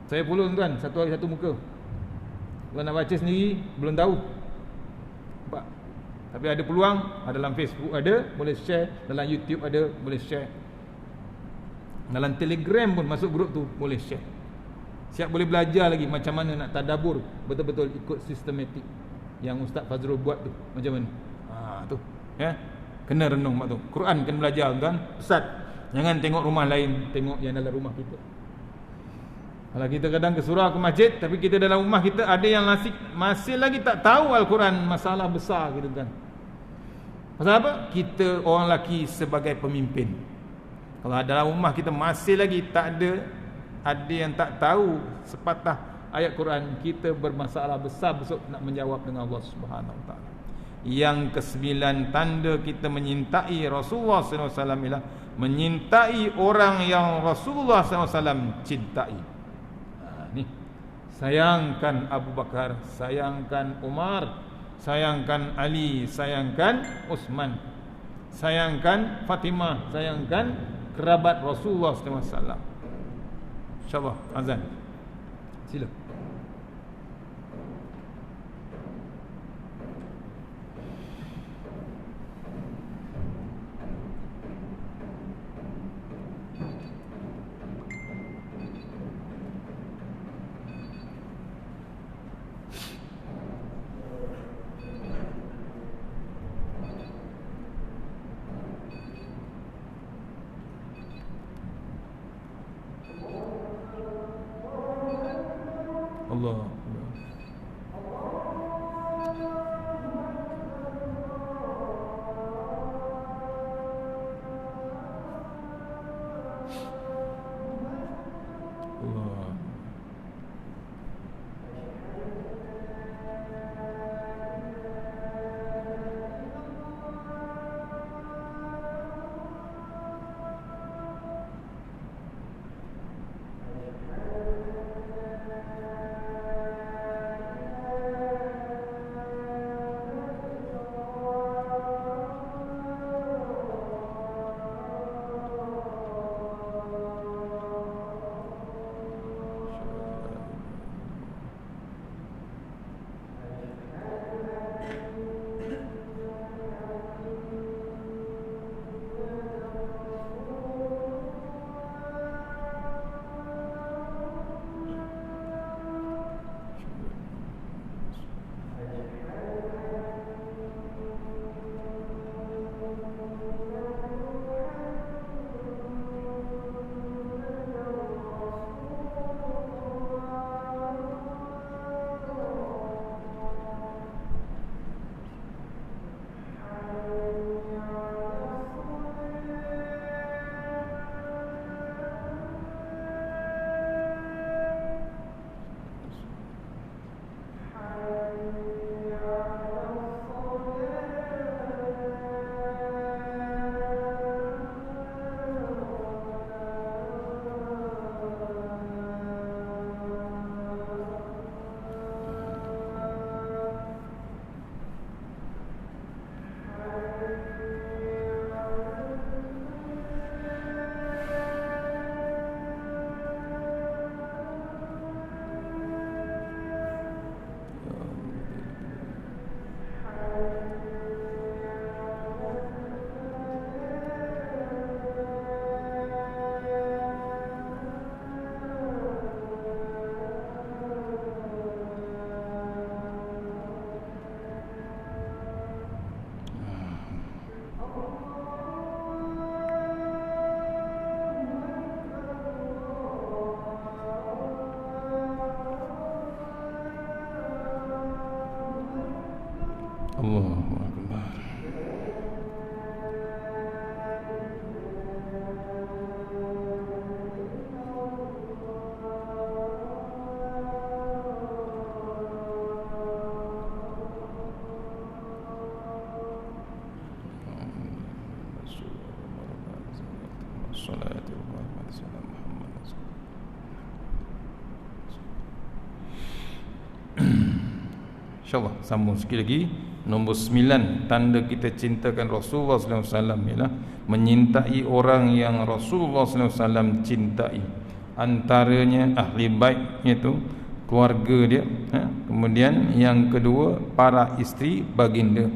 [SPEAKER 2] Saya follow, tuan-tuan, satu hari satu muka. Kalau nak baca sendiri belum tahu. Tapi ada peluang, ada dalam Facebook ada, boleh share, dalam YouTube ada, boleh share. Dalam Telegram pun masuk grup tu, boleh share. Siap boleh belajar lagi macam mana nak tadabbur betul-betul ikut sistematik yang Ustaz Fazrul buat tu. Macam mana? Tu, ya. Kena renung mak tu. Quran kena belajar, tuan. Ustaz, jangan tengok rumah lain, tengok yang dalam rumah kita. Kalau kita kadang ke surau, ke masjid, tapi kita dalam rumah kita ada yang masih lagi tak tahu Al-Quran, masalah besar gitu kan. Pasal apa? Kita orang lelaki sebagai pemimpin. Kalau dalam rumah kita masih lagi tak ada yang tak tahu sepatah ayat Quran, kita bermasalah besar besok nak menjawab dengan Allah Subhanahu Wa Taala. Yang kesembilan, tanda kita menyintai Rasulullah SAW ialah menyintai orang yang Rasulullah SAW cintai. Ni, sayangkan Abu Bakar, sayangkan Umar, sayangkan Ali, sayangkan Uthman, sayangkan Fatimah, sayangkan kerabat Rasulullah SAW. InsyaAllah azan. Sila.
[SPEAKER 1] Allahu Akbar. InsyaAllah sambung sikit lagi. Nombor 9, tanda kita cintakan Rasulullah SAW ialah menyintai orang yang Rasulullah SAW cintai. Antaranya ahli bait, iaitu keluarga dia, kemudian yang kedua para isteri baginda,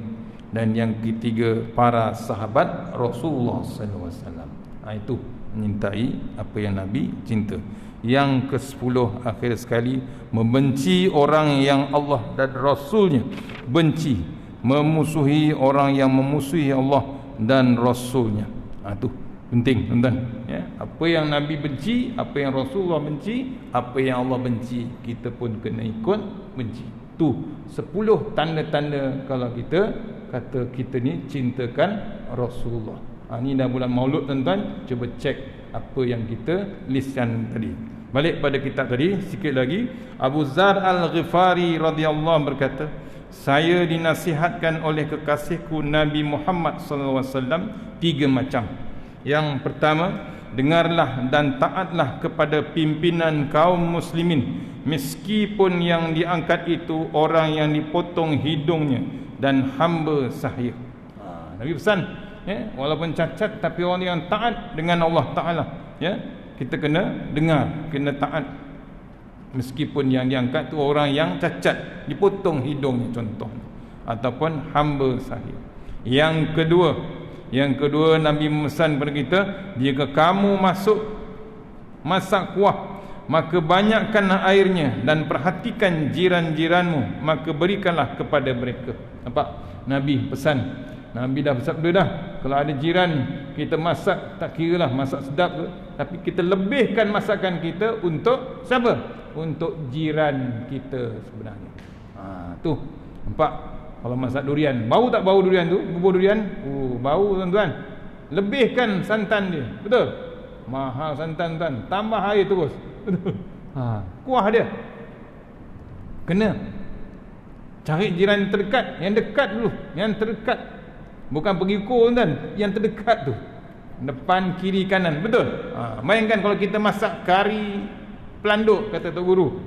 [SPEAKER 1] dan yang ketiga para sahabat Rasulullah SAW. Itu menyintai apa yang Nabi cinta. Yang ke-10 akhir sekali, membenci orang yang Allah dan Rasulnya benci, memusuhi orang yang memusuhi Allah dan Rasulnya. Itu penting tuan-tuan, ya. Apa yang Nabi benci, apa yang Rasulullah benci, apa yang Allah benci, kita pun kena ikut benci. Tu 10 tanda-tanda kalau kita kata kita ni cintakan Rasulullah. Ni dah bulan Maulud tuan-tuan, cuba cek apa yang kita listkan tadi. Balik pada kitab tadi sikit lagi. Abu Zar Al-Ghifari radhiyallahu berkata, saya dinasihatkan oleh kekasihku Nabi Muhammad sallallahu alaihi wasallam 3 macam. Yang pertama, dengarlah dan taatlah kepada pimpinan kaum muslimin, meskipun yang diangkat itu orang yang dipotong hidungnya dan hamba sahih. Nabi pesan, ya, walaupun cacat tapi orang yang taat dengan Allah Ta'ala, ya, kita kena dengar, kena taat, meskipun yang diangkat tu orang yang cacat, dipotong hidungnya contoh, ataupun hamba sahih. Yang kedua Nabi memesan kepada kita, jika kamu masak kuah, maka banyakkanlah airnya dan perhatikan jiran-jiranmu, maka berikanlah kepada mereka. Nampak? Nabi pesan. Nabi dah bersabda dah, kalau ada jiran kita masak, tak kira lah masak sedap ke, tapi kita lebihkan masakan kita untuk siapa? Untuk jiran kita sebenarnya. Tu nampak? Kalau masak durian, bau tak bau durian tu? Bubur durian, bau tuan-tuan. Lebihkan santan dia, betul? Mahal santan tuan, tambah air terus, betul? Kuah dia kena cari jiran terdekat, yang dekat dulu, yang terdekat. Bukan pergi ukur tuan, yang terdekat tu, depan, kiri, kanan, betul? Mainkan kalau kita masak kari pelanduk, kata Tok Guru,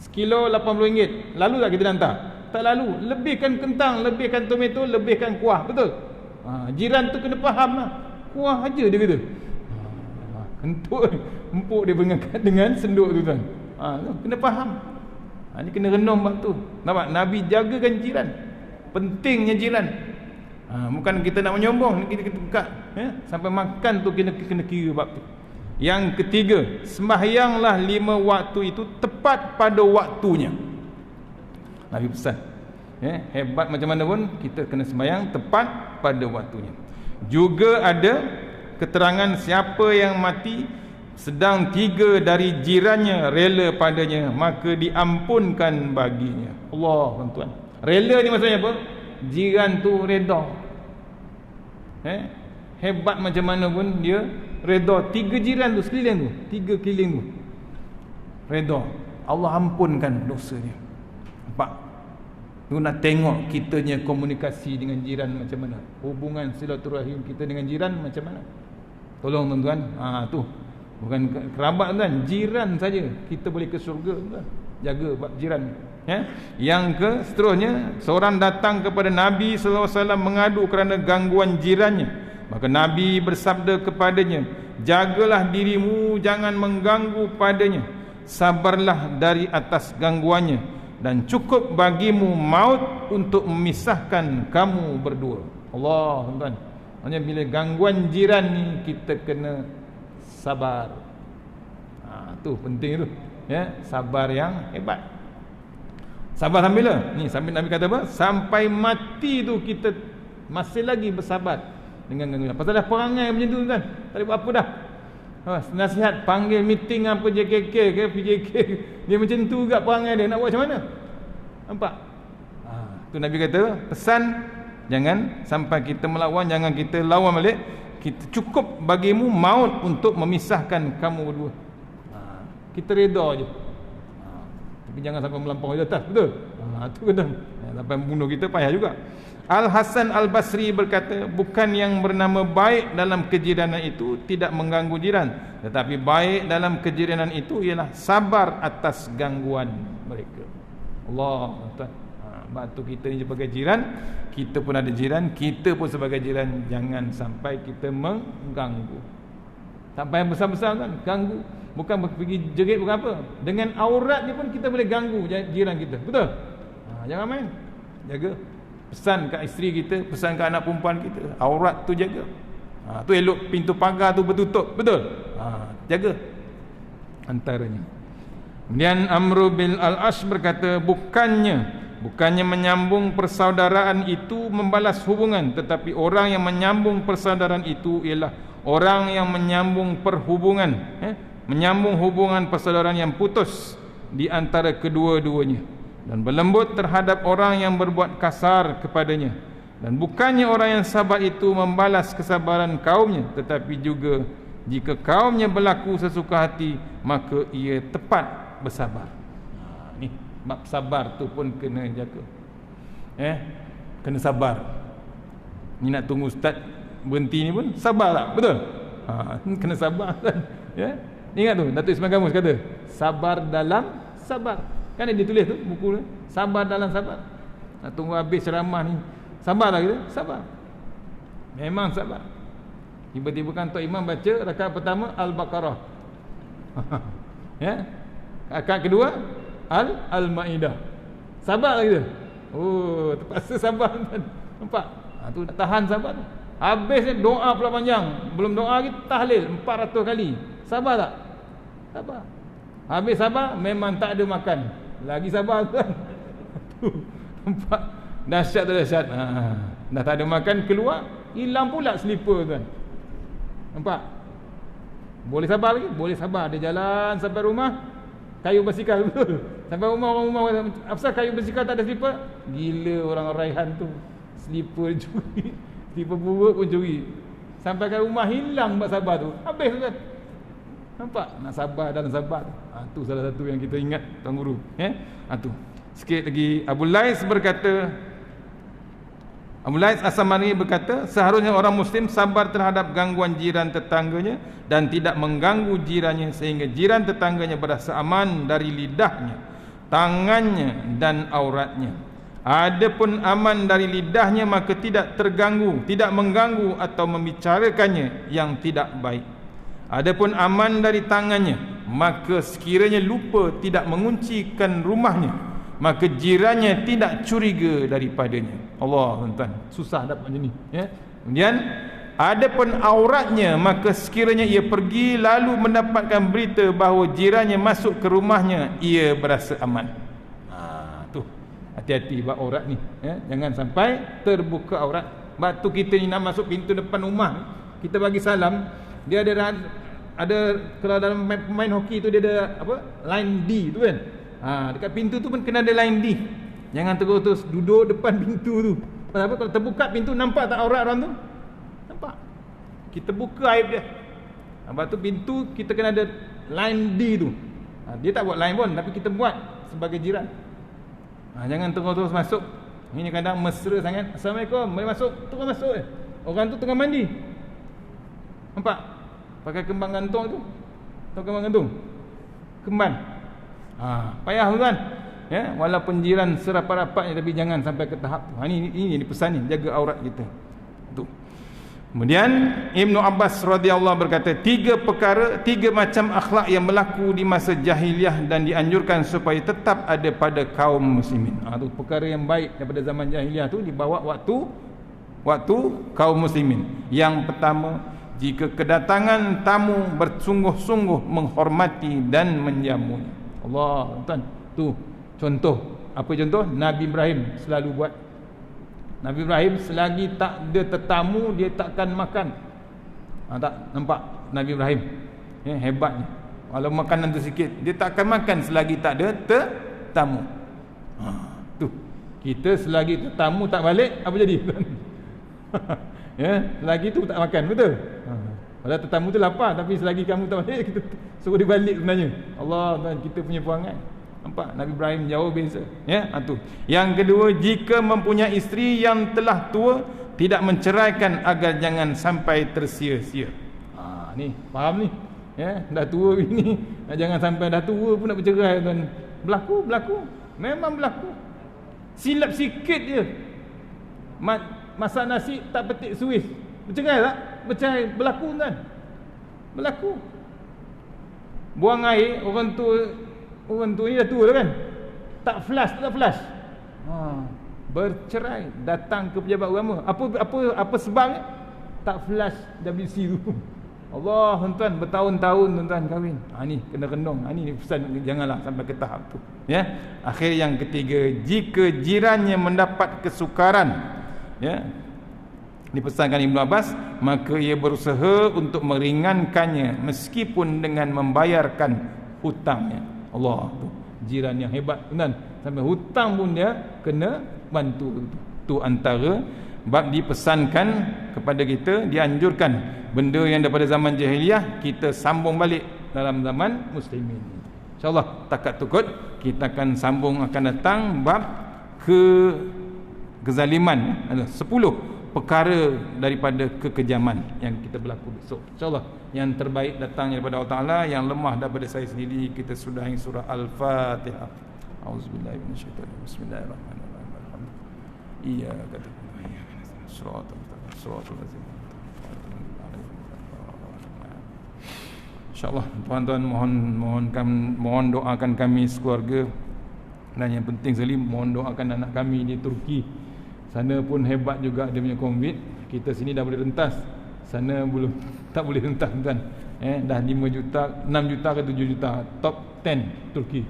[SPEAKER 1] sekilo RM80, lalu tak kita hantar? Tak lalu. Lebihkan kentang, lebihkan tomato, lebihkan kuah, betul? Jiran tu kena faham lah, kuah aja dia kata. Kentut empuk dia berangkat dengan senduk tu tuan. Kena faham. Ni kena renung bab tu. Nampak? Nabi jagakan jiran, pentingnya jiran. Bukan kita nak menyombong, kita dekat, ya? Sampai makan tu kena kira bab tu. Yang ketiga, sembahyanglah 5 waktu itu tepat pada waktunya. Nabi pesan, ya, hebat macam mana pun kita kena sembahyang tepat pada waktunya. Juga ada keterangan, siapa yang mati sedang 3 dari jirannya rela padanya, maka diampunkan baginya. Allah, tuan-tuan. Rela ni maksudnya apa? Jiran tu reda. Hebat macam mana pun dia reda. 3 jiran tu sekeliling tu, 3 keliling tu reda, Allah ampunkan dosa dia. Nampak? Tu nak tengok kitanya komunikasi dengan jiran macam mana, hubungan silaturahim kita dengan jiran macam mana. Tolong tuan-tuan, tu bukan kerabat tuan, jiran saja kita boleh ke syurga tuan. Jaga bab jiran, ya. Yang seterusnya, seorang datang kepada Nabi sallallahu alaihi wasallam mengadu kerana gangguan jirannya, maka Nabi bersabda kepadanya, jagalah dirimu, jangan mengganggu padanya, sabarlah dari atas gangguannya, dan cukup bagimu maut untuk memisahkan kamu berdua. Allah, tuan-tuan. Hanya bila gangguan jiran ni kita kena sabar. Tu penting tu, ya, sabar yang hebat. Sabar sambil lah. Ni sambil Nabi kata apa? Sampai mati tu kita masih lagi bersabar dengan gangguan. Pasal dah perangai macam tu kan, tak ada buat apa dah. Nasihat, panggil meeting apa JKK ke PJK, dia macam tu juga perangai dia, nak buat macam mana? Nampak?
[SPEAKER 2] Tu Nabi kata, pesan jangan sampai kita melawan, jangan kita lawan balik. Kita cukup bagimu maut untuk memisahkan kamu berdua. Kita reda je. Tapi jangan sampai melampaui atas, betul? Tu kata. Sampai membunuh kita payah juga. Al-Hasan Al-Basri berkata, bukan yang bernama baik dalam kejiranan itu tidak mengganggu jiran, tetapi baik dalam kejiranan itu ialah sabar atas gangguan mereka. Allah Tuhan. Batu kita ni sebagai jiran, kita pun ada jiran, kita pun sebagai jiran, jangan sampai kita mengganggu. Sampai yang besar-besar kan ganggu, bukan pergi jerit bukan apa, dengan aurat ni pun kita boleh ganggu jiran kita, betul? Jangan main. Jaga. Pesan kat isteri kita, pesan kat anak perempuan kita, aurat tu jaga. Tu elok pintu pagar tu bertutup, betul? Jaga. Antaranya. Kemudian Amr bin Al-As berkata, bukannya menyambung persaudaraan itu membalas hubungan, tetapi orang yang menyambung persaudaraan itu ialah orang yang menyambung perhubungan, menyambung hubungan persaudaraan yang putus di antara kedua-duanya, dan berlembut terhadap orang yang berbuat kasar kepadanya. Dan bukannya orang yang sabar itu membalas kesabaran kaumnya, tetapi juga jika kaumnya berlaku sesuka hati, maka ia tepat bersabar. Ni bab sabar tu pun kena jaga. Kena sabar. Ni nak tunggu ustaz berhenti ni pun sabar tak? Betul? Kena sabar kan? Ingat tu Datuk Ismail Gamus kata, sabar dalam sabar. Kan dia tulis tu buku tu, sabar dalam sabar. Nak tunggu habis ceramah ni, sabar tak kita? Sabar. Memang sabar. Tiba-tiba kan Tok Imam baca rakaat pertama Al-Baqarah. Rakaat kedua Al-Maidah. Sabar tak kita? Terpaksa sabar kan. Nampak? Tu nak tahan sabar tu. Habis ni doa pula panjang. Belum doa lagi tahlil 400 kali. Sabar tak? Sabar. Habis sabar memang tak ada makan. Lagi sabar kan. Nampak? Dahsyat tu dahsyat. Dah tak ada makan, keluar, hilang pula slipper kan. Nampak? Boleh sabar lagi? Boleh sabar. Dia jalan sampai rumah, kayu basikal betul. Sampai rumah, orang rumah kata, apasal kayu basikal tak ada slipper? Gila orang Raihan tu. Slipper curi. Slipper buruk pun curi. Sampai ke rumah hilang buat sabar tu. Habis tu kan. Nampak? Nak sabar dalam sabar tu. Tu salah satu yang kita ingat Tuan Guru. Tu. Sikit lagi. Abu Lais berkata, Abu Lais As-Samani berkata, seharusnya orang Muslim sabar terhadap gangguan jiran tetangganya dan tidak mengganggu jirannya sehingga jiran tetangganya berasa aman dari lidahnya, tangannya dan auratnya. Adapun aman dari lidahnya maka tidak terganggu, tidak mengganggu atau membicarakannya yang tidak baik. Adapun aman dari tangannya, maka sekiranya lupa tidak menguncikan rumahnya, maka jirannya tidak curiga daripadanya. Allah tuan-tuan, susah dapat macam ni. Kemudian adapun auratnya, maka sekiranya ia pergi lalu mendapatkan berita bahawa jirannya masuk ke rumahnya, ia berasa aman. Tu hati-hati bab aurat ni. Jangan sampai terbuka aurat. Bab tu kita ni nak masuk pintu depan rumah, kita bagi salam, dia ada kalau dalam main hoki tu dia ada apa? Line D tu kan. Dekat pintu tu pun kena ada line D. Jangan terus duduk depan pintu tu. Pasal apa? Kalau terbuka pintu, nampak tak aurat orang tu? Nampak. Kita buka aib dia. Lepas tu pintu kita kena ada line D tu. Dia tak buat line pun, tapi kita buat sebagai jiran. Jangan terus masuk. Ini kadang mesra sangat. Assalamualaikum, boleh masuk? Terus masuk. Orang tu tengah mandi. Nampak? Pakai kembang gantung tu. Tahu kembang gantung? Kemban. Payah tu kan? Walaupun jiran serapat-rapatnya, tapi jangan sampai ke tahap tu. Ini pesan ni, jaga aurat kita. Tu. Kemudian Ibnu Abbas radhiyallahu berkata, tiga macam akhlak yang berlaku di masa jahiliah dan dianjurkan supaya tetap ada pada kaum muslimin. Tu perkara yang baik daripada zaman jahiliah tu dibawa waktu kaum muslimin. Yang pertama, jika kedatangan tamu bersungguh-sungguh menghormati dan menjamunya. Allah tuan, tu contoh. Apa contoh? Nabi Ibrahim selalu buat. Nabi Ibrahim selagi tak ada tetamu, dia takkan makan. Tak nampak Nabi Ibrahim hebatnya. Walau makanan tu sikit, dia takkan makan selagi tak ada tetamu. Tu Kita selagi tetamu tak balik, apa jadi? Ya, selagi tu tak makan, betul? Padahal tetamu tu lapar, tapi selagi kamu tak balik, kita suruh dia balik sebenarnya. Allah, Tuhan, kita punya perangai. Nampak? Nabi Ibrahim jauh beza. Ya, tu. Yang kedua, jika mempunyai isteri yang telah tua, tidak menceraikan agar jangan sampai tersia-sia. Ni, faham ni? Ya, dah tua ini, jangan sampai dah tua pun nak bercerai, tuan. Berlaku. Memang berlaku. Silap sikit je. Masak nasi tak petik suis. Bercerai tak? Bercerai, berlaku kan? Berlaku. Buang air, orang tua ni dah tua dah kan? Tak flush. Bercerai, datang ke pejabat agama. Apa sebabnya? Tak flush WC tu. Allah, tuan-tuan, bertahun-tahun tuan-tuan kahwin. Ni kena renung. Ni pesan, janganlah sampai ke tahap tu. Ya. Akhir yang ketiga, jika jirannya mendapat kesukaran, ya, dipesankan Ibnu Abbas, maka ia berusaha untuk meringankannya meskipun dengan membayarkan hutangnya. Allah tu, jiran yang hebat, tuan. Sampai hutang pun dia kena bantu. Tu antara bab dipesankan kepada kita, dianjurkan benda yang daripada zaman jahiliah kita sambung balik dalam zaman muslimin. InsyaAllah takat tukut kita akan sambung, akan datang bab kezaliman, 10 perkara daripada kekejaman yang kita berlaku besok. InsyaAllah yang terbaik datang daripada Allah Ta'ala, yang lemah daripada saya sendiri kita sudahi surah Al-Fatihah. Auzubillahi minasyaitanir rajim. Bismillahirrahmanirrahim. Iyyaka na'budu wa iyyaka nasta'in. Shiratal ladzina InsyaAllah tuan-tuan mohon doakan kami sekeluarga, dan yang penting sekali mohon doakan anak kami di Turki. Sana pun hebat juga dia punya COVID. Kita sini dah boleh rentas, sana belum, tak boleh rentas tuan. Dah 5 juta, 6 juta ke 7 juta, top 10 Turki.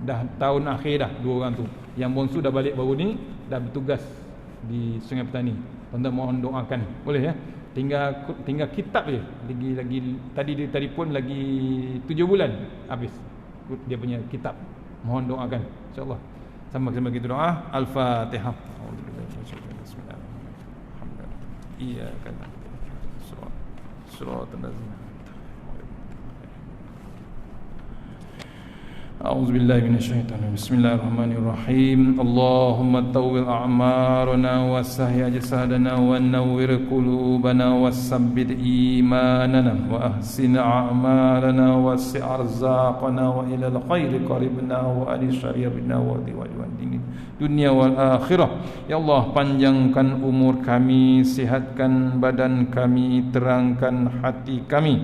[SPEAKER 2] Dah tahun akhir dah 2 orang tu. Yang bonsu dah balik baru ni, dah bertugas di Sungai Petani. Tuan-tuan mohon doakan, boleh ya? Tinggal kitab je. Lagi tadi pun lagi 7 bulan habis dia punya kitab. Mohon doakan insya-Allah. Sama-sama kita doa. Al-Fatihah. Bismillahirrahmanirrahim. Iyyaka na'budu wa shiratal ladzina A'udzubillahi minasyaitonir. Bismillahirrahmanirrahim. Allahumma tawwil a'marana wa sahhi ajsadana wa nawwir qulubana wa sabbit imanana wa ahsin a'malana wa si' arzaqana wa ila al-khairi qaribna wa ali syarrina wa diwajin dunia wal akhirah. Ya Allah, panjangkan umur kami, sihatkan badan kami, terangkan hati kami,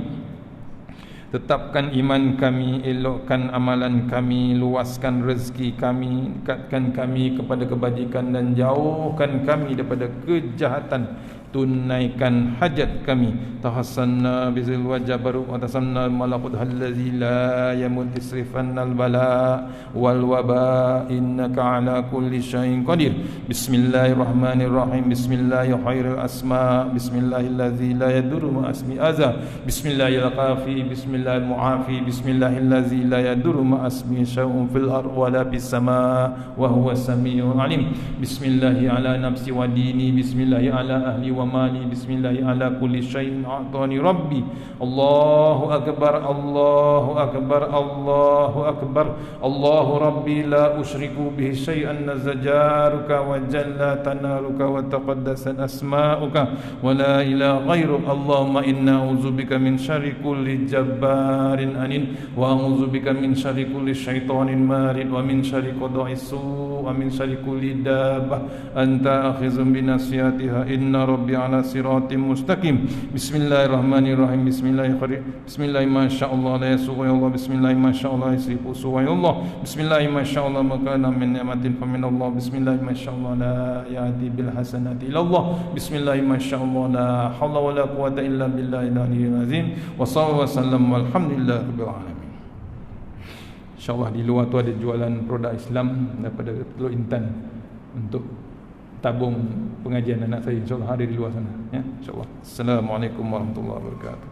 [SPEAKER 2] tetapkan iman kami, elokkan amalan kami, luaskan rezeki kami, dekatkan kami kepada kebajikan dan jauhkan kami daripada kejahatan. Tunaikan hajat kami. Tahassanna bizil wajabaru wa tasamna malakut allazi la yamut isrifannal bala wal waba innaka ala kulli syai'in qadir. Bismillahirrahmanirrahim. Bismillahirrahmanirrahim. Asma. Bismillahillazi la yadurru ma asmi azza. Bismillahil qafi. Bismillahil muafi. Bismillahillazi la yadurru ma asmi syai'un fil ardh wa la fis sama wa huwa samiul alim. Bismillahi ala nafsi wa dini. Bismillahi ala ahli wa mali. Bismillahi ala kulli syai'in a'tani rabbi. Allahu akbar. Allahu akbar. Allahu akbar. Allahu rabbi la usyriku bihi syai'an nazajaruka wa jalla tanaruka wa taqaddasat asma'uka wa la ilaha ghairu. Allahumma inna a'udzubika min syarri kulli jabbarin anin wa a'udzubika min syarri kulli syaitanin marid wa min syarri qada'is su' wa min syarri kulli dabbah anta akhizun bi nasiyatiha inna rabbi ala siratim mustaqim. Bismillahirrahmanirrahim. Bismillahirrahmanirrahim. Bismillah masyaallah la yasuwa ya Allah. Bismillah masyaallah yasifu suwa ya Allah. Bismillah masyaallah makana min ni'matin fa min Allah. Bismillah masyaallah la ya'ti bil hasanati ila Allah. Bismillah masyaallah la haula wala quwata illa billahil aliyyil azim. Wa sallallahu wasallam walhamdulillahi rabbil alamin. InsyaAllah di luar tu ada jualan produk Islam daripada Teluk Intan untuk tabung pengajian anak saya. InsyaAllah ada di luar sana ya. InsyaAllah. Assalamualaikum warahmatullahi wabarakatuh.